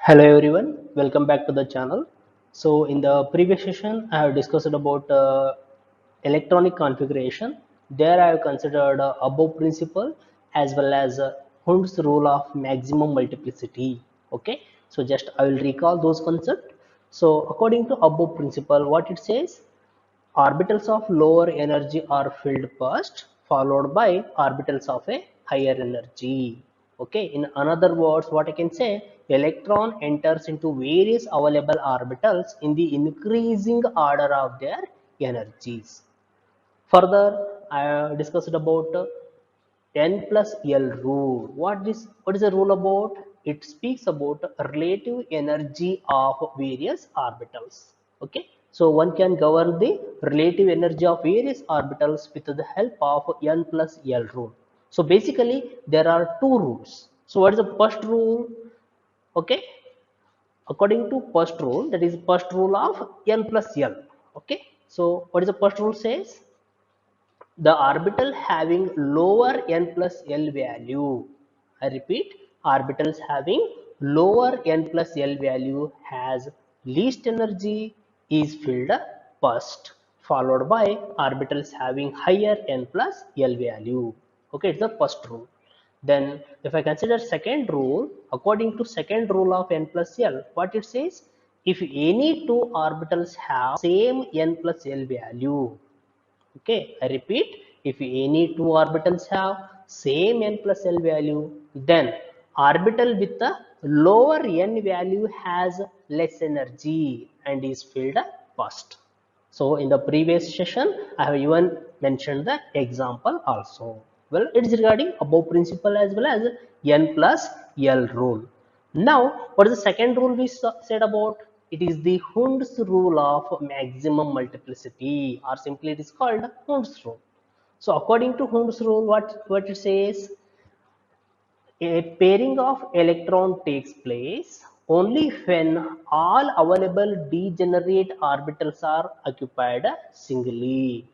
Hello everyone, welcome back to the channel. So in the previous session, I have discussed about electronic configuration. There I have considered above principle as well as Hund's rule of maximum multiplicity. Okay, so just I will recall those concepts. So according to above principle, what it says, orbitals of lower energy are filled first, followed by orbitals of a higher energy. Okay, in another words, what I can say, electron enters into various available orbitals in the increasing order of their energies. Further, I discussed about N plus L rule. What is the rule about? It speaks about relative energy of various orbitals. Okay. So one can govern the relative energy of various orbitals with the help of N plus L rule. So basically there are two rules. So what is the first rule? Okay. According to first rule, that is first rule of N plus L. Okay. So what is the first rule says? The orbital having lower n plus L value, I repeat, orbitals having lower n plus L value has least energy is filled first, followed by orbitals having higher n plus L value. Okay, it's the first rule. Then if I consider second rule, according to second rule of n plus L, what it says, if any two orbitals have same n plus L value, okay, I repeat, if any two orbitals have same n plus L value, then orbital with the lower n value has less energy and is filled first. So in the previous session, I have even mentioned the example also. Well, it is regarding above principle as well as n plus L rule. Now, what is the second rule we said about? It is the Hund's rule of maximum multiplicity, or simply it is called Hund's rule. So according to Hund's rule, what it says, a pairing of electron takes place only when all available degenerate orbitals are occupied singly.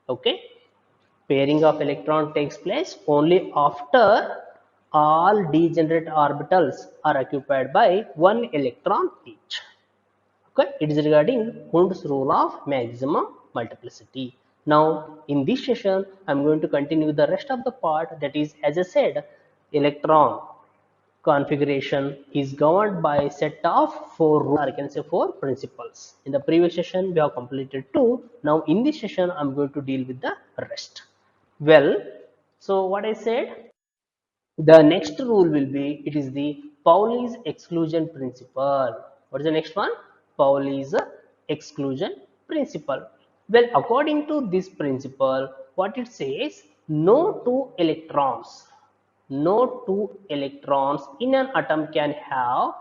Okay, pairing of electron takes place only after all degenerate orbitals are occupied by one electron each. Okay, it is regarding Hund's rule of maximum multiplicity. Now, in this session, I am going to continue the rest of the part, that is, as I said, electron configuration is governed by a set of four rules, or I can say four principles. In the previous session, we have completed two. Now, in this session, I am going to deal with the rest. Well, so what I said, the next rule will be, it is the Pauli's exclusion principle. What is the next one? Pauli's exclusion principle. Well, according to this principle, what it says, no two electrons in an atom can have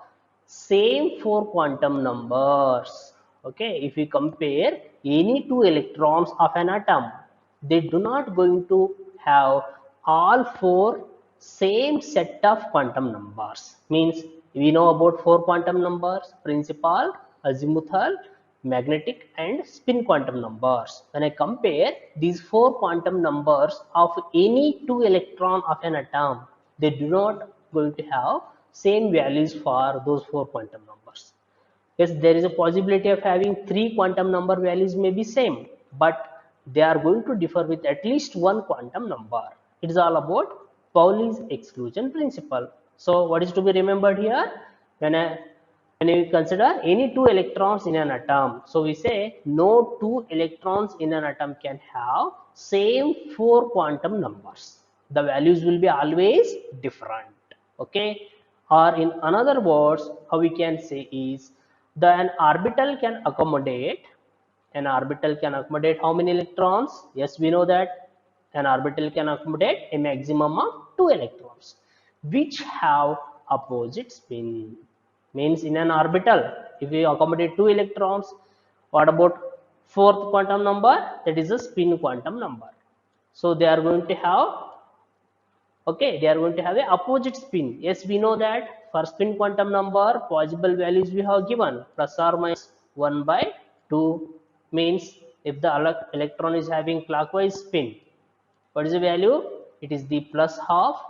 same four quantum numbers. Okay, if we compare any two electrons of an atom, they do not going to have all four same set of quantum numbers. Means we know about four quantum numbers: principal, azimuthal, magnetic and spin quantum numbers. When I compare these four quantum numbers of any two electron of an atom, they do not going to have same values for those four quantum numbers. Yes, there is a possibility of having three quantum number values may be same, but they are going to differ with at least one quantum number. It is all about Pauli's exclusion principle. So what is to be remembered here? When I when we consider any two electrons in an atom, so we say no two electrons in an atom can have same four quantum numbers. The values will be always different. Okay, or in another words, how we can say is, the an orbital can accommodate how many electrons? Yes, we know that an orbital can accommodate a maximum of two electrons which have opposite spin. Means in an orbital, if we accommodate two electrons, what about fourth quantum number? That is a spin quantum number. So they are going to have, okay, they are going to have a opposite spin. Yes, we know that for spin quantum number, possible values we have given plus or minus 1 by 2. Means if the electron is having clockwise spin, what is the value? It is the plus half.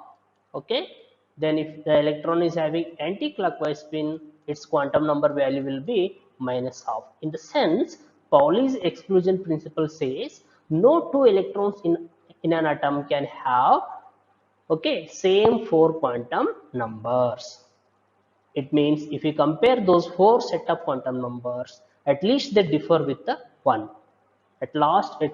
Okay, then if the electron is having anti-clockwise spin, its quantum number value will be minus half. In the sense, Pauli's exclusion principle says no two electrons in an atom can have, okay, same four quantum numbers. It means if you compare those four set of quantum numbers, at least they differ with the one. At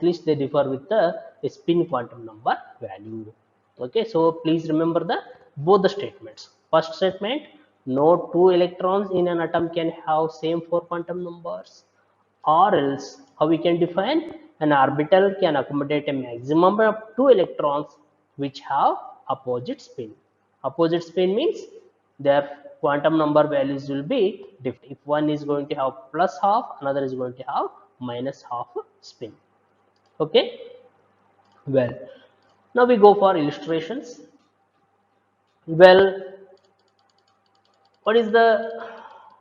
least they differ with the spin quantum number value. Okay, so please remember the both the statements. First statement, no two electrons in an atom can have same four quantum numbers, or else how we can define an orbital can accommodate a maximum of two electrons which have opposite spin. Opposite spin means their quantum number values will be different. If one is going to have plus half, another is going to have minus half spin. Okay, well, now we go for illustrations. Well, what is the,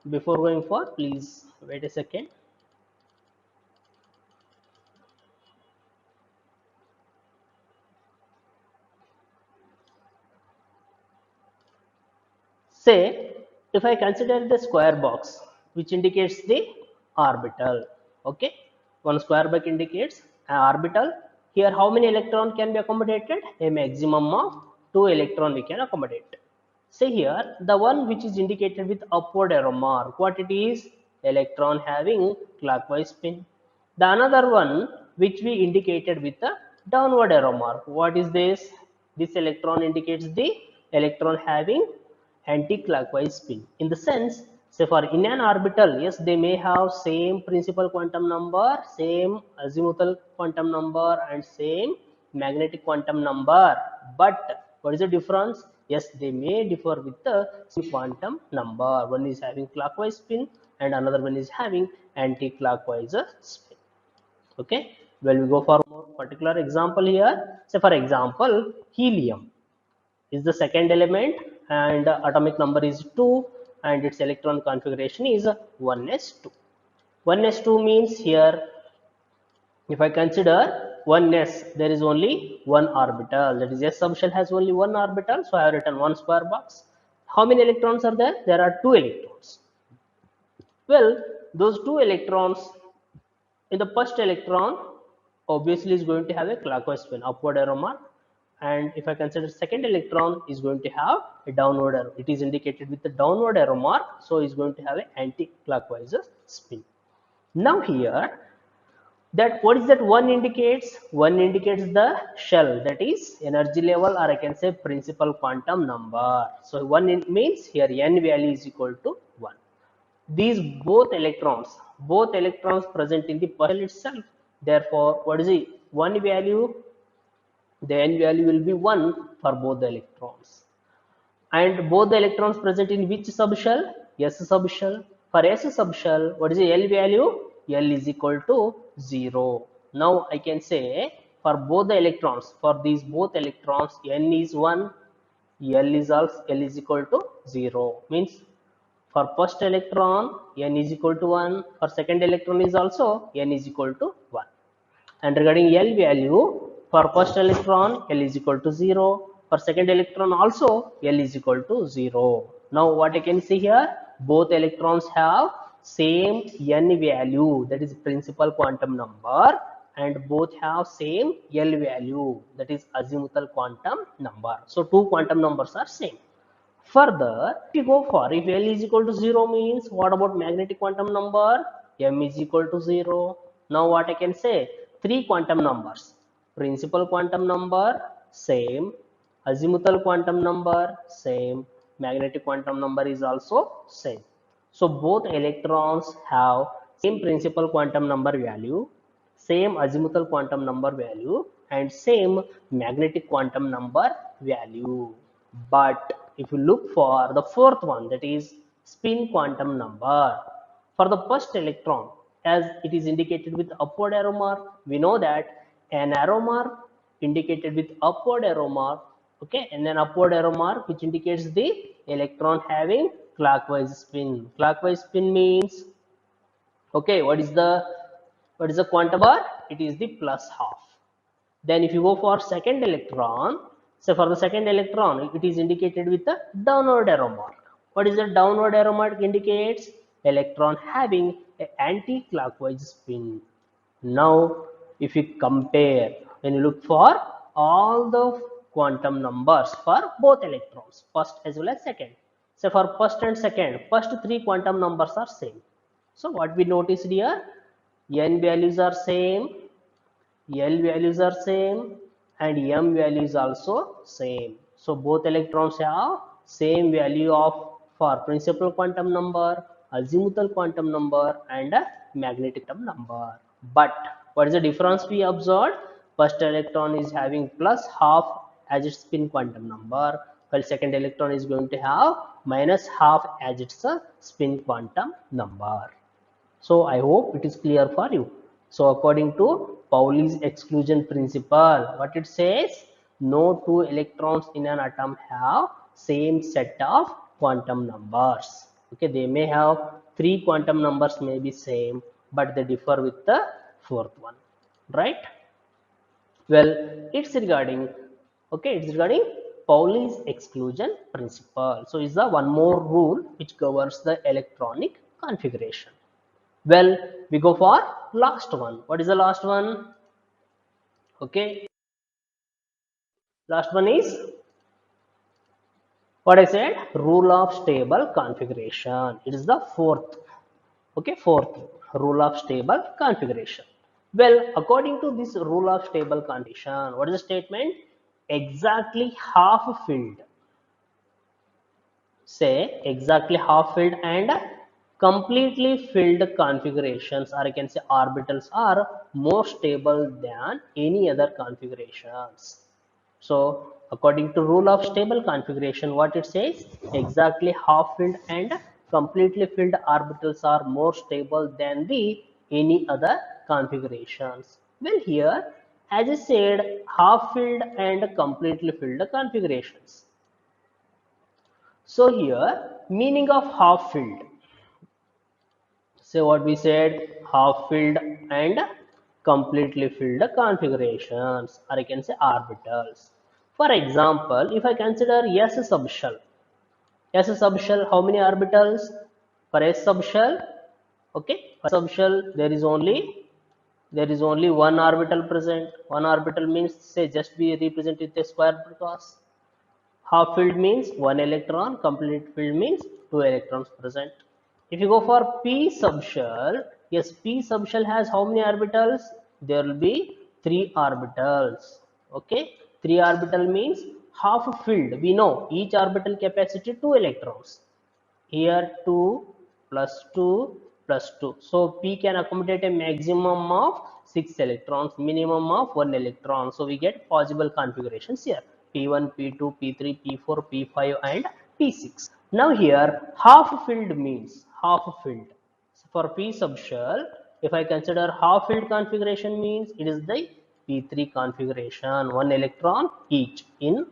before going for, please wait a second. Say, if I consider the square box, which indicates the orbital, okay, one square box indicates an orbital. Here, how many electron can be accommodated? A maximum of two electron we can accommodate. Say here, the one which is indicated with upward arrow mark, what it is? Electron having clockwise spin. The another one which we indicated with the downward arrow mark, what is this? This electron indicates the electron having anti-clockwise spin. In the sense, say for in an orbital, yes, they may have same principal quantum number, same azimuthal quantum number, and same magnetic quantum number. But what is the difference? Yes, they may differ with the quantum number. One is having clockwise spin and another one is having anti-clockwise spin. Okay. Well, we go for more particular example here. Say for example, helium is the second element and atomic number is 2 and its electron configuration is 1s2. 1s2 means here, if I consider 1s, there is only one orbital, that is s subshell has only one orbital, so I have written one square box. How many electrons are there? There are two electrons. Well, those two electrons, in the first electron obviously is going to have a clockwise spin, upward arrow mark, and if I consider second electron is going to have a downward arrow, it is indicated with the downward arrow mark, so is going to have an anti-clockwise spin. Now here, that what is that one indicates? One indicates the shell, that is energy level, or I can say principal quantum number. So one means here n value is equal to 1. These both electrons present in the shell itself. Therefore, what is the one value? The n value will be 1 for both the electrons. And both the electrons present in which subshell? S subshell. For S subshell, what is the L value? L is equal to 0. Now I can say for both the electrons, for these both electrons, n is 1, L is equal to 0. Means for first electron, n is equal to 1. For second electron is also n is equal to 1. And regarding L value, for first electron, L is equal to 0. For second electron also, L is equal to 0. Now what I can see here, both electrons have same n value, that is principal quantum number, and both have same L value, that is azimuthal quantum number. So two quantum numbers are same. Further, if you go for, if L is equal to 0 means, what about magnetic quantum number? M is equal to 0. Now what I can say? Three quantum numbers. Principal quantum number, same. Azimuthal quantum number, same. Magnetic quantum number is also same. So both electrons have same principal quantum number value, same azimuthal quantum number value, and same magnetic quantum number value. But if you look for the fourth one, that is spin quantum number, for the first electron, as it is indicated with upward arrow mark, we know that an arrow mark indicated with upward arrow mark, okay, and then upward arrow mark which indicates the electron having clockwise spin. Clockwise spin means, okay, what is the quantum bar? It is the plus half. Then if you go for second electron, so for the second electron, it is indicated with the downward arrow mark. What is the downward arrow mark indicates? Electron having an anti-clockwise spin. Now, if you compare, when you look for all the quantum numbers for both electrons, first as well as second. So for first and second, first three quantum numbers are same. So what we noticed here, n values are same, L values are same, and M values also same. So both electrons have same value of for principal quantum number, azimuthal quantum number, and a magnetic quantum number. But what is the difference we observed? First electron is having plus half as its spin quantum number, while second electron is going to have minus half as its spin quantum number. So I hope it is clear for you. So according to Pauli's exclusion principle, what it says, no two electrons in an atom have same set of quantum numbers. Okay, they may have three quantum numbers may be same, but they differ with the fourth one, right? Well, it's regarding Pauli's exclusion principle. So is the one more rule which governs the electronic configuration. Well, we go for last one. What is the last one? Okay, last one is what I said, rule of stable configuration. It is the fourth. Okay, fourth rule of stable configuration. Well, according to this rule of stable configuration, what is the statement? Exactly half filled, say exactly half filled and completely filled configurations, or I can say orbitals, are more stable than any other configurations. So according to rule of stable configuration, what it says, exactly half filled and completely filled orbitals are more stable than the any other configurations. Well, here as I said, half filled and completely filled configurations. So here, meaning of half filled. So what we said, half filled and completely filled configurations, or I can say orbitals. For example, if I consider S subshell, S subshell, how many orbitals? For S subshell, okay, for subshell there is only one orbital present. One orbital means, say, just we represent it a square because half filled means one electron, complete filled means two electrons present. If you go for p subshell, yes, p subshell has how many orbitals? There will be three orbitals. Okay, three orbital means half filled. We know each orbital capacity two electrons. Here 2 plus 2 plus 2. So p can accommodate a maximum of 6 electrons, minimum of 1 electron. So we get possible configurations here, p1, p2, p3, p4, p5 and p6. Now here half filled means half filled. So for p subshell, if I consider half filled configuration means it is the p3 configuration, 1 electron each in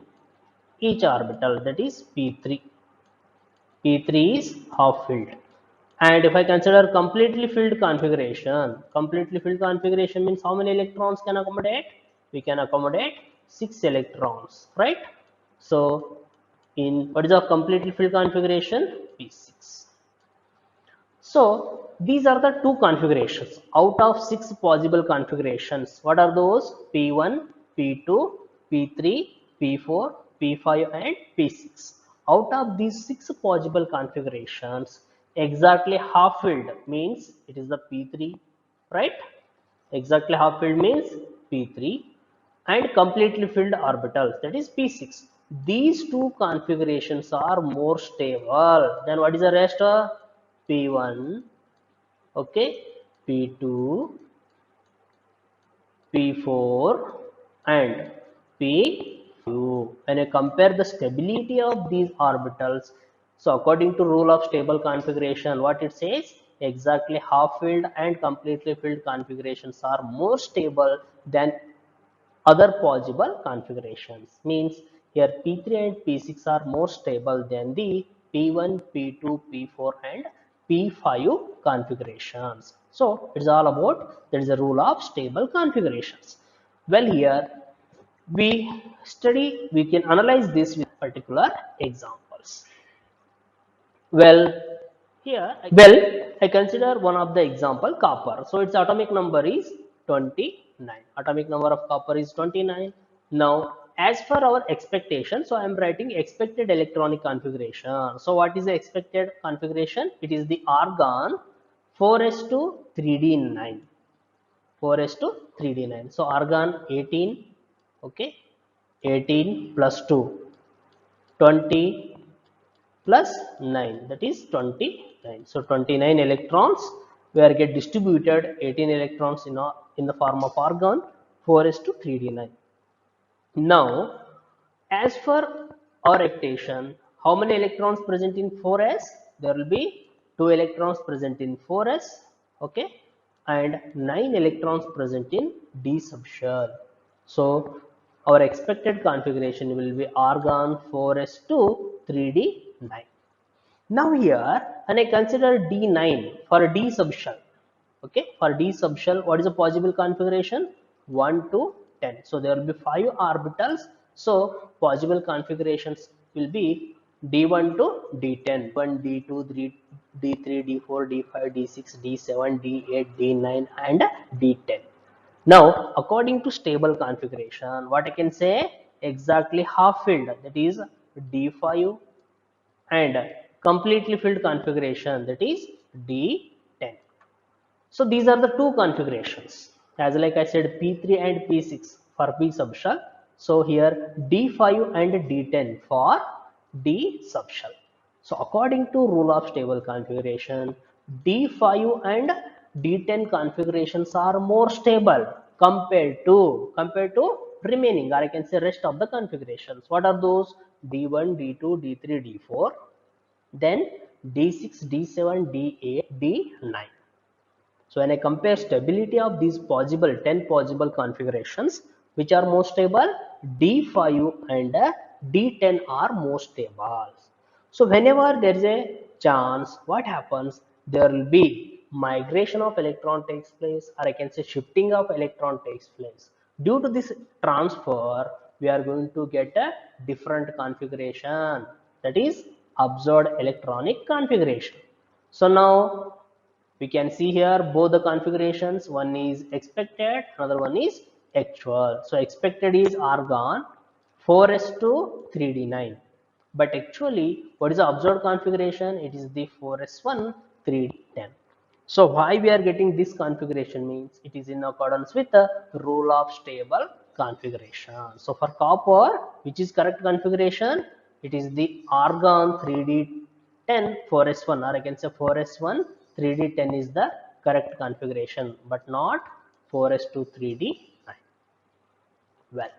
each orbital, that is p3. P3 is half filled. And if I consider completely filled configuration means how many electrons can accommodate? We can accommodate 6 electrons, right? So in what is a completely filled configuration? P6. So these are the two configurations out of 6 possible configurations. What are those? P1, P2, P3, P4, P5 and P6. Out of these 6 possible configurations, exactly half filled means it is the P3, right? Exactly half filled means P3, and completely filled orbitals, that is P6. These two configurations are more stable than what is the rest of P1, okay, P2, P4 and P5. When I compare the stability of these orbitals, so according to rule of stable configuration, what it says, exactly half filled and completely filled configurations are more stable than other possible configurations. Means here P3 and P6 are more stable than the P1, P2, P4 and P5 configurations. So it's all about, there is a rule of stable configurations. Well, here we can analyze this with particular examples. Well, well, I consider one of the example copper. So its atomic number is 29. Atomic number of copper is 29. Now, as per our expectation, so I am writing expected electronic configuration. So what is the expected configuration? It is the argon 4s to 3d9. 4s to 3d9. So argon 18, okay, 18 plus 2, 20 plus 9, that is 29. So 29 electrons were get distributed, 18 electrons in the form of argon 4s to 3d9. Now, as for our expectation, how many electrons present in 4s? There will be 2 electrons present in 4s, okay, and 9 electrons present in d subshell. So our expected configuration will be argon 4s to 3d9. Now here, and I consider D9 for D subshell. Okay, for D subshell, what is the possible configuration? 1 to 10. So there will be 5 orbitals. So possible configurations will be D1 to D10, 1, D2, D3, D4, D5, D6, D7, D8, D9, and D10. Now, according to stable configuration, what I can say, exactly half filled, that is D5, and completely filled configuration, that is D10. So these are the two configurations, as like I said, P3 and P6 for P subshell. So here D5 and D10 for D subshell. So according to rule of stable configuration, D5 and D10 configurations are more stable compared to remaining, or I can say rest of the configurations. What are those? D1, D2, D3, D4, then D6, D7, D8, D9. So when I compare stability of these possible 10 possible configurations, which are more stable, D5 and D10 are more stable. So whenever there is a chance, what happens? There will be migration of electron takes place, or I can say shifting of electron takes place. Due to this transfer, we are going to get a different configuration, that is observed electronic configuration. So now we can see here both the configurations, one is expected, another one is actual. So expected is argon 4s to 3d9, but actually what is the observed configuration? It is the 4s1 3d10. So why we are getting this configuration means it is in accordance with the rule of stable configuration. So for copper, which is correct configuration? It is the argon 3d10 4s1, or I can say 4s1 3d10 is the correct configuration, but not 4s2 3d9. Well,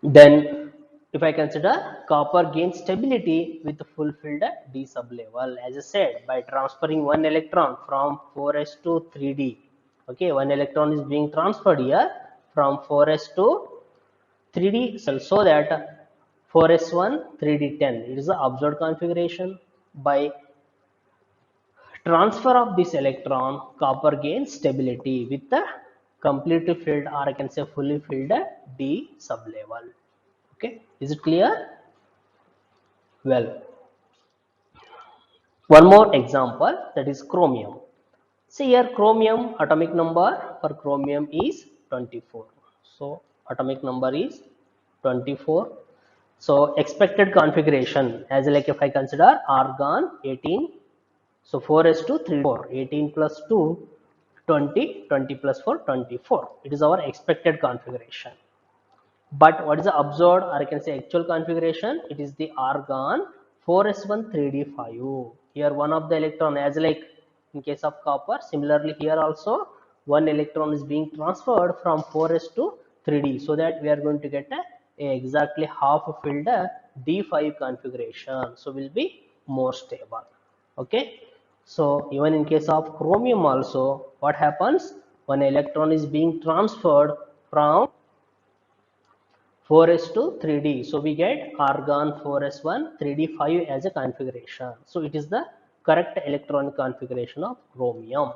then if I consider copper gains stability with the fulfilled d sublevel, as I said, by transferring one electron from 4s to 3d. Okay, one electron is being transferred here from 4s to 3d cell, so that 4s1 3d10, it is the observed configuration. By transfer of this electron, copper gains stability with the completely filled, or I can say fully filled d sublevel. Okay, is it clear? Well, one more example, that is chromium. See here, chromium atomic number for chromium is 24. So atomic number is 24. So expected configuration, as like if I consider argon 18, so 4s to 3 4, 18 plus 2 20, 20 plus 4 24, it is our expected configuration. But what is the observed, or I can say actual configuration? It is the argon 4s1 3d5. Here one of the electron, as like in case of copper, similarly here also one electron is being transferred from 4s to 3d, so that we are going to get a exactly half filled d5 configuration. So will be more stable. Okay. So even in case of chromium also, what happens? One electron is being transferred from 4s to 3d. So we get argon 4s1 3d5 as a configuration. So it is the correct electronic configuration of chromium,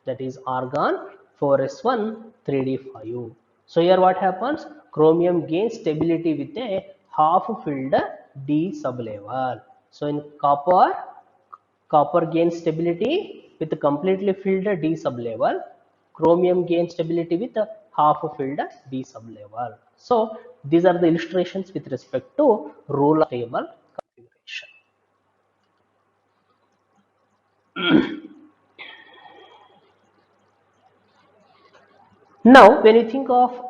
that is argon 4s1 3d5. So here what happens? Chromium gains stability with a half filled d sublevel. So in copper gains stability with a completely filled d sublevel. Chromium gains stability with a half filled d sublevel. So these are the illustrations with respect to rule of table configuration. Now when you think of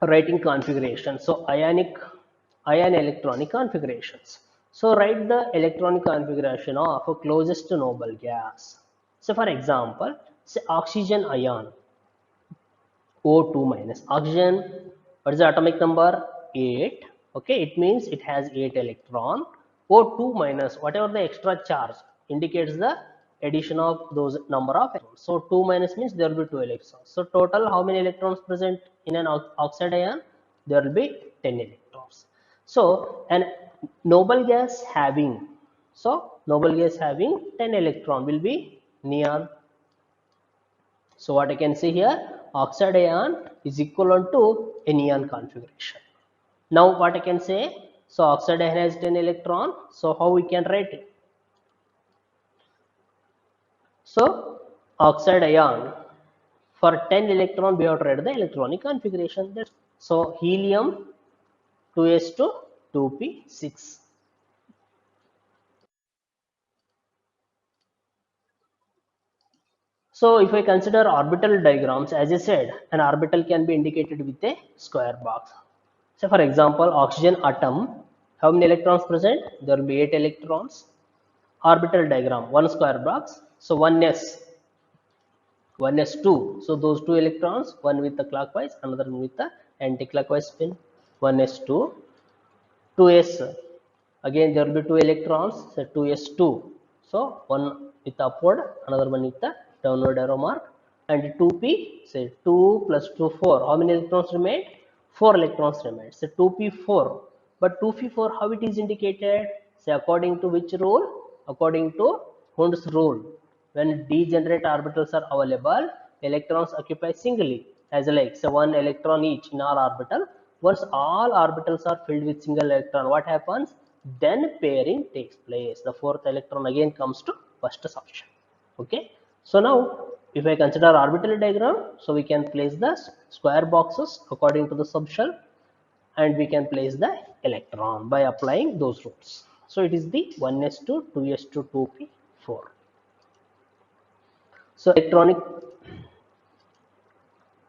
writing configuration, so ion electronic configurations, so write the electronic configuration of a closest noble gas. So for example, say oxygen ion O2 minus. Oxygen, what is the atomic number? 8. Okay, it means it has 8 electron. O2 minus, whatever the extra charge indicates the addition of those number of electrons. So 2 minus means there will be 2 electrons. So total how many electrons present in an oxide ion? There will be 10 electrons. So an noble gas having, so noble gas having 10 electron will be neon. So what I can say here, oxide ion is equivalent to a neon configuration. Now what I can say, so oxide ion has 10 electron. So how we can write it? So oxide ion for 10 electron we have to write the electronic configuration. So helium 2s2 2p6. So if I consider orbital diagrams, as I said, an orbital can be indicated with a square box. So for example, oxygen atom, how many electrons present? There will be 8 electrons. Orbital diagram, one square box. So 1s2. So those 2 electrons, one with the clockwise, another with the anti-clockwise spin. 1s2, 2s. Again, there will be 2 electrons, so 2s2. So one with the upward, another one with the downward arrow mark. And 2p, say 2 plus 2, 4. How many electrons remain? 4 electrons remain. So 2p4. But 2p4, how it is indicated? Say according to which rule? According to Hund's rule. When degenerate orbitals are available, electrons occupy singly, as like say 1 electron each in all orbital. Once all orbitals are filled with single electron, what happens? Then pairing takes place. The fourth electron again comes to first subshell. Okay. So now if I consider orbital diagram, so we can place the square boxes according to the subshell, and we can place the electron by applying those rules. So it is the 1s2, 2s2, 2p4. So electronic,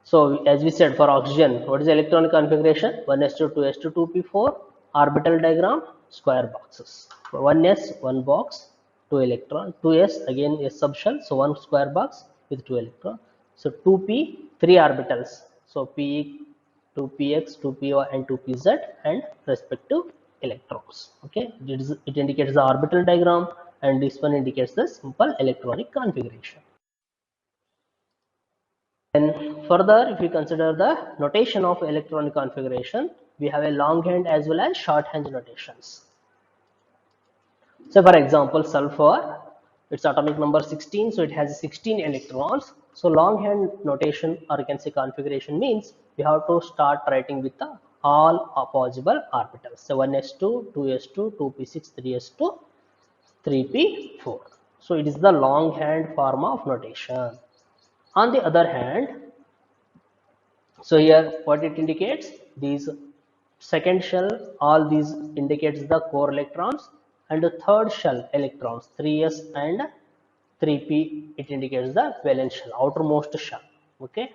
so as we said for oxygen, what is the electronic configuration? 1s2, 2s2, 2p4. Orbital diagram, square boxes. For 1s, one box, 2 electron. 2s, again a subshell, so one square box with 2 electron. So 2p, 3 orbitals. So p, 2px, 2py and 2pz and respective electrons. Okay, it indicates the orbital diagram, and this one indicates the simple electronic configuration. And further, if we consider the notation of electronic configuration, we have a longhand as well as shorthand notations. So for example, sulfur, its atomic number 16, so it has 16 electrons. So longhand notation, or you can say configuration, means we have to start writing with the all possible orbitals. So 1s2, 2s2, 2p6, 3s2, 3p4. So it is the longhand form of notation. On the other hand, so here what it indicates, these second shell, all these indicates the core electrons, and the third shell electrons 3s and 3p, it indicates the valence shell, outermost shell. Okay,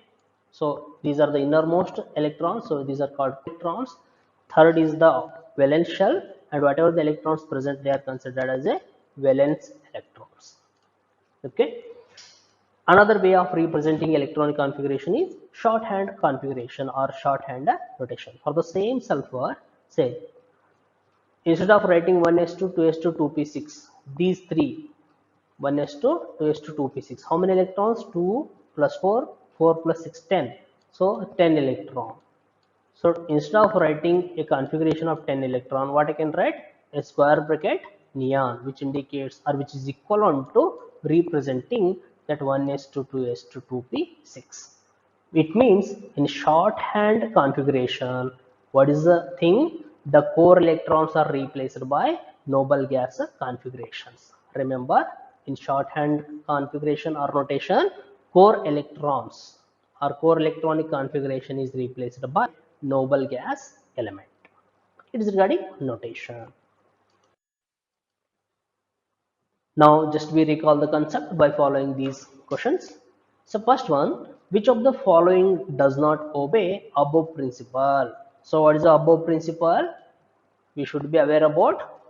so these are the innermost electrons, so these are called electrons. Third is the valence shell, and whatever the electrons present, they are considered as a valence electrons. Okay. Another way of representing electronic configuration is shorthand configuration or shorthand notation. For the same sulfur, say instead of writing 1s2, 2s2, 2p6, these three 1s2, 2s2, 2p6, how many electrons? 2 plus 4, 4 plus 6, 10. So 10 electron. So instead of writing a configuration of 10 electron, what I can write? A square bracket neon, which indicates or which is equivalent to representing that 1s2, 2s2, 2p6. It means in shorthand configuration, what is the thing? The core electrons are replaced by noble gas configurations. Remember, in shorthand configuration or notation, core electrons or core electronic configuration is replaced by noble gas element. It is regarding notation. Now just we recall the concept by following these questions. So first one, which of the following does not obey above principle? So what is the above principle? We should be aware about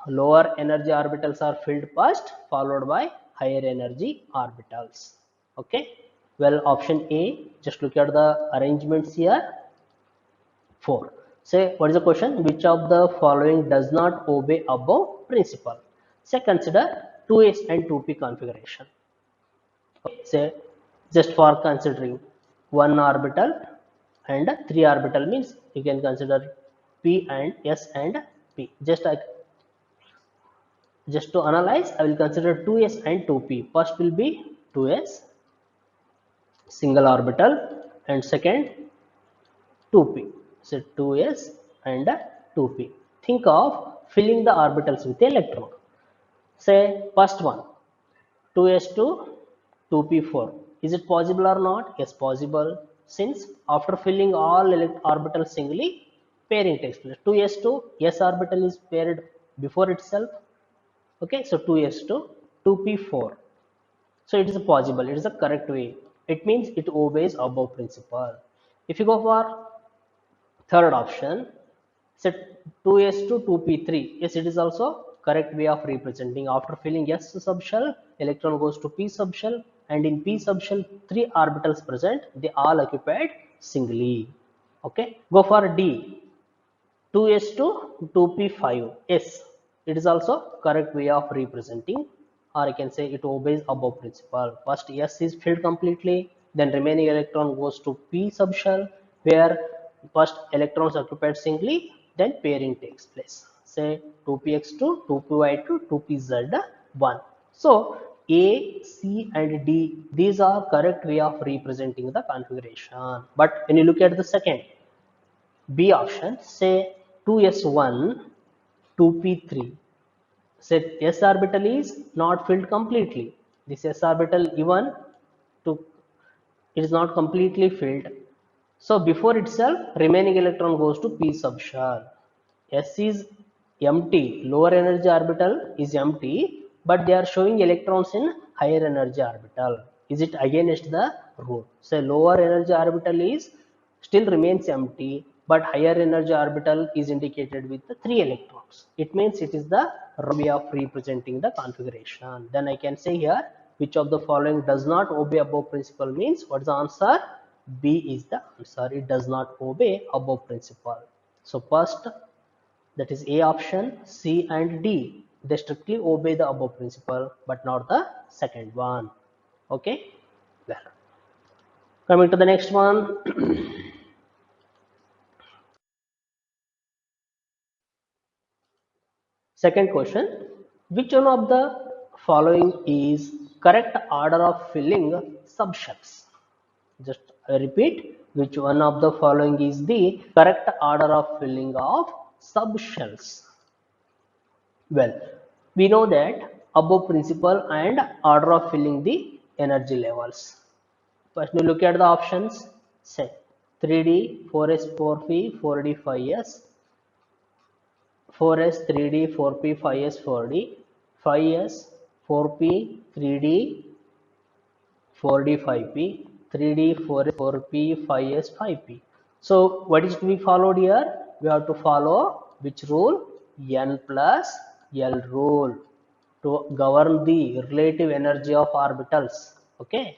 lower energy orbitals are filled first, followed by higher energy orbitals. Okay. Well, option A, just look at the arrangements here. 4. Say, what is the question? Which of the following does not obey above principle? Say, consider 2s and 2p configuration. Okay. Say, just for considering one orbital and three orbital means you can consider p and s and p. Just to analyze, I will consider 2s and 2p. First will be 2s single orbital and second 2p. So 2s and 2p. Think of filling the orbitals with electron. Say first one 2s to 2p4. Is it possible or not? Yes, possible. Since after filling all orbitals singly, pairing takes place. 2s to s orbital is paired before itself. Okay, so 2s to 2p4. So it is possible. It is the correct way. It means it obeys above principle. If you go for third option, set 2s to 2p3. Yes, it is also correct way of representing. After filling s subshell, electron goes to p subshell, and in p subshell, three orbitals present. They all occupied singly. Okay, go for D. 2s to 2p5. Yes, it is also correct way of representing, or I can say it obeys above principle. First s is filled completely, then remaining electron goes to p subshell, where first electrons occupied singly, then pairing takes place. Say 2px to 2py to 2pz1. So A, C and D, these are correct way of representing the configuration. But when you look at the second B option, say 2s1, 2p3. Say s orbital is not filled completely. This s orbital even to it is not completely filled. So before itself, remaining electron goes to p subshell. S is empty. Lower energy orbital is empty, but they are showing electrons in higher energy orbital. Is it against the rule? So lower energy orbital is still remains empty, but higher energy orbital is indicated with the 3 electrons. It means it is the way of representing the configuration. Then I can say here, which of the following does not obey above principle means what is the answer? B is the answer. It does not obey above principle. So first, that is A option, C and D. They strictly obey the above principle, but not the second one. Okay. Well, coming to the next one. Second question, which one of the following is correct order of filling subshells? Just I repeat, which one of the following is the correct order of filling of subshells? Well, we know that above principle and order of filling the energy levels. First, we look at the options. Say 3D, 4S, 4P, 4D, 5S, 4S, 3D, 4P, 5S, 4D, 5S, 4P, 3D, 4D, 5P, 3D, 4S, 4P, 5S, 5P. So what is to be followed here? We have to follow which rule? N plus L rule to govern the relative energy of orbitals. Okay.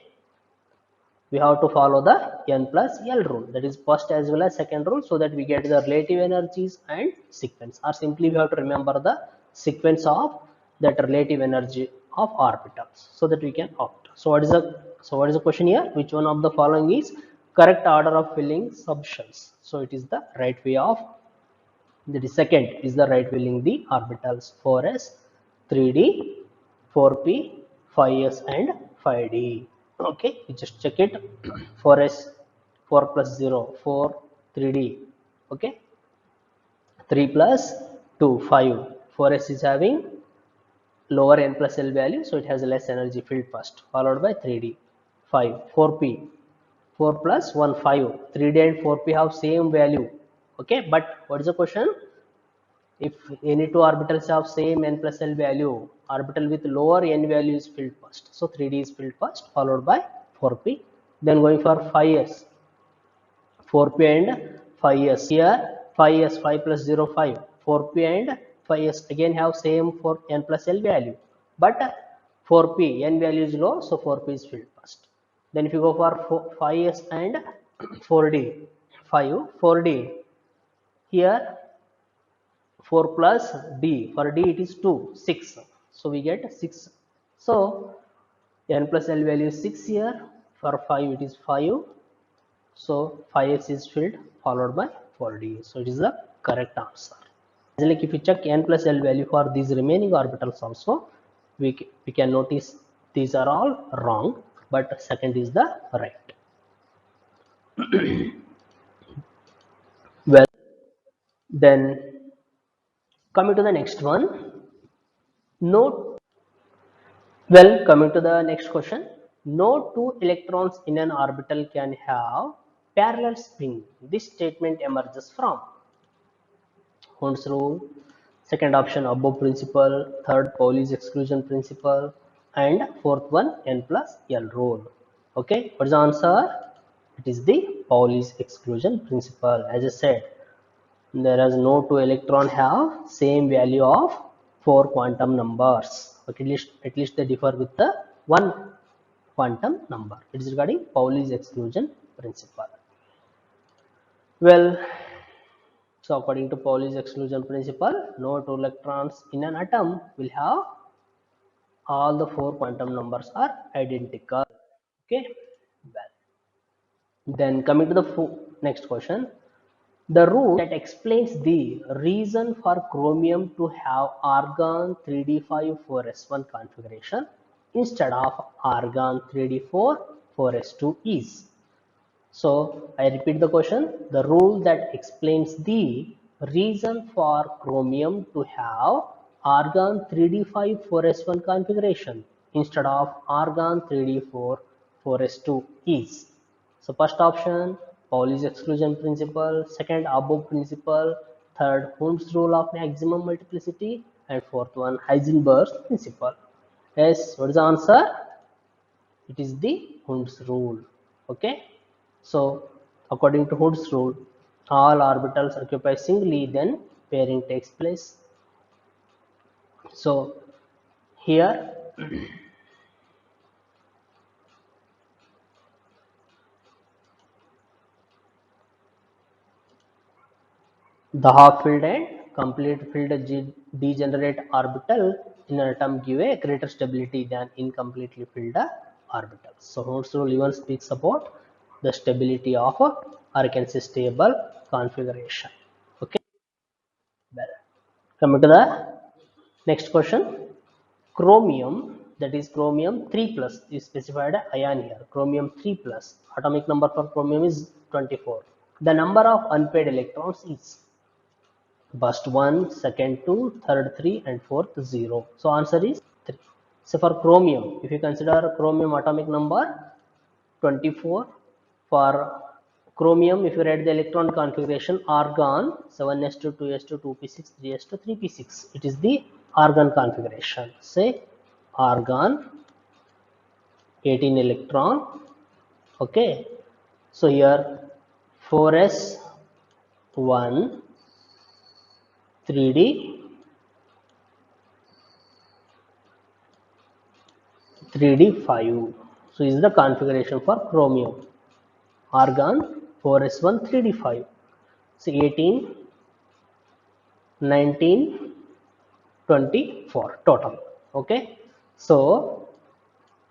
We have to follow the N plus L rule, that is first as well as second rule, so that we get the relative energies and sequence, or simply we have to remember the sequence of that relative energy of orbitals so that we can opt. So what is the question here? Which one of the following is correct order of filling subshells? So it is the right way of, that is second is the right filling the orbitals 4s, 3d, 4p, 5s and 5d. Okay, you just check it. 4s, 4 plus 0, 4, 3d. Okay, 3 plus 2, 5, 4s is having lower n plus l value, so it has less energy filled first, followed by 3d. 5 4p, 4 plus 1 5, 3d and 4p have same value. Okay, but what is the question? If any two orbitals have same n plus l value, orbital with lower n value is filled first. So 3d is filled first, followed by 4p. Then going for 5s, 4p and 5s. Here 5s, 5 plus 0 5, 4p and 5s again have same for n plus l value, but 4p n value is low, so 4p is filled first. Then if you go for 5s and 4d, 5 4d, here 4 plus d, for d it is 2 6, so we get 6. So n plus l value is 6 here, for 5 it is 5, so 5s is filled, followed by 4d, so it is the correct answer. Like if you check n plus l value for these remaining orbitals also, we can notice these are all wrong, but second is the right. Well, then coming to the next one, no coming to the next question, no two electrons in an orbital can have parallel spin. This statement emerges from Hund's rule, second option above principle, third Pauli's exclusion principle, and fourth one n plus l rule. Okay, what is the answer? It is the Pauli's exclusion principle. As I said, there is no two electron have same value of four quantum numbers. Okay, at least they differ with the one quantum number. It is regarding Pauli's exclusion principle. Well, so according to Pauli's exclusion principle, no two electrons in an atom will have all the four quantum numbers are identical. Okay, well, then coming to the next question, the rule that explains the reason for chromium to have argon 3d5 4s1 configuration instead of argon 3d4 4s2 is. So I repeat the question. The rule that explains the reason for chromium to have argon 3d5 4s1 configuration instead of argon 3d4 4s2 is. So first option, Pauli's exclusion principle, second above principle, third Hund's rule of maximum multiplicity, and fourth one Heisenberg's principle. Yes, what is the answer? It is the Hund's rule. Okay. So according to Hund's rule, all orbitals occupy singly, then pairing takes place. So here the half-filled and complete filled degenerate orbital in an atom give a greater stability than incompletely filled orbitals. So Hund's rule even speaks about the stability of a Arkansas stable configuration. Okay. Well, coming to the next question, chromium, that is chromium 3 plus is specified ion here. Chromium 3 plus, atomic number for chromium is 24. The number of unpaired electrons is first 1, second 2, third 3, and fourth 0. So answer is 3. So for chromium, if you consider chromium atomic number 24, for chromium, if you write the electron configuration, argon 7s2, 2s2, 2p6, 3s2, 3p6, it is the argon configuration. Say argon 18 electron. Okay, so here 4s1 3d 3d5. So this is the configuration for chromium. Argon 4s1 3d5. So 18, 19, 24 total. Okay. So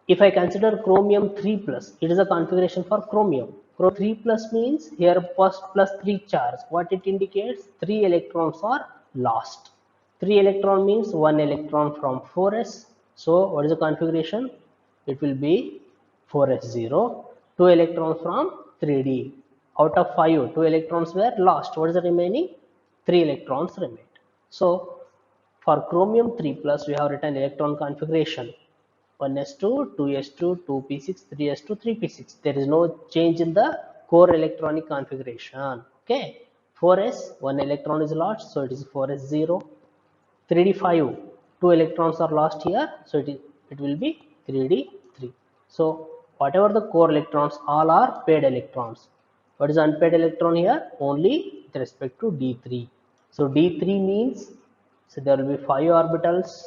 if I consider chromium 3 plus, it is a configuration for chromium. Chromium 3 plus means here first plus 3 charge. What it indicates? 3 electrons are lost. 3 electron means 1 electron from 4s. So what is the configuration? It will be 4s0. 2 electrons from 3d. Out of 5, 2 electrons were lost. What is the remaining? 3 electrons remained. So For chromium 3 plus, we have written electron configuration 1s2, 2s2, 2p6, 3s2, 3p6. There is no change in the core electronic configuration. Okay, 4s, one electron is lost, so it is 4s0. 3d5, two electrons are lost here, so it will be 3d3. So whatever the core electrons, all are paired electrons. What is unpaired electron here? Only with respect to d3. So d3 means, so there will be 5 orbitals.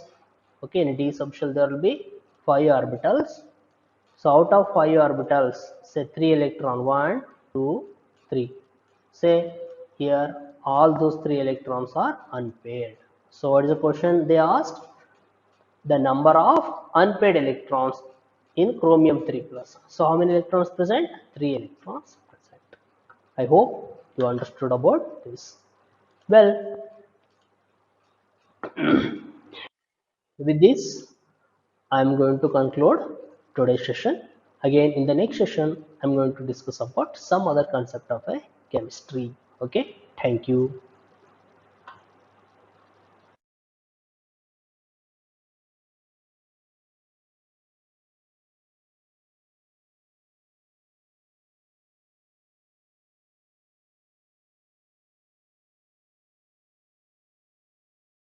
Okay, in d subshell there will be 5 orbitals. So out of 5 orbitals, say 3 electron, 1, 2, 3. Say here all those 3 electrons are unpaired. So what is the question they asked? The number of unpaired electrons in chromium 3 plus. So how many electrons present? 3 electrons present. I hope you understood about this. Well, with this, I am going to conclude today's session. Again, in the next session, I am going to discuss about some other concept of a chemistry. Okay, thank you.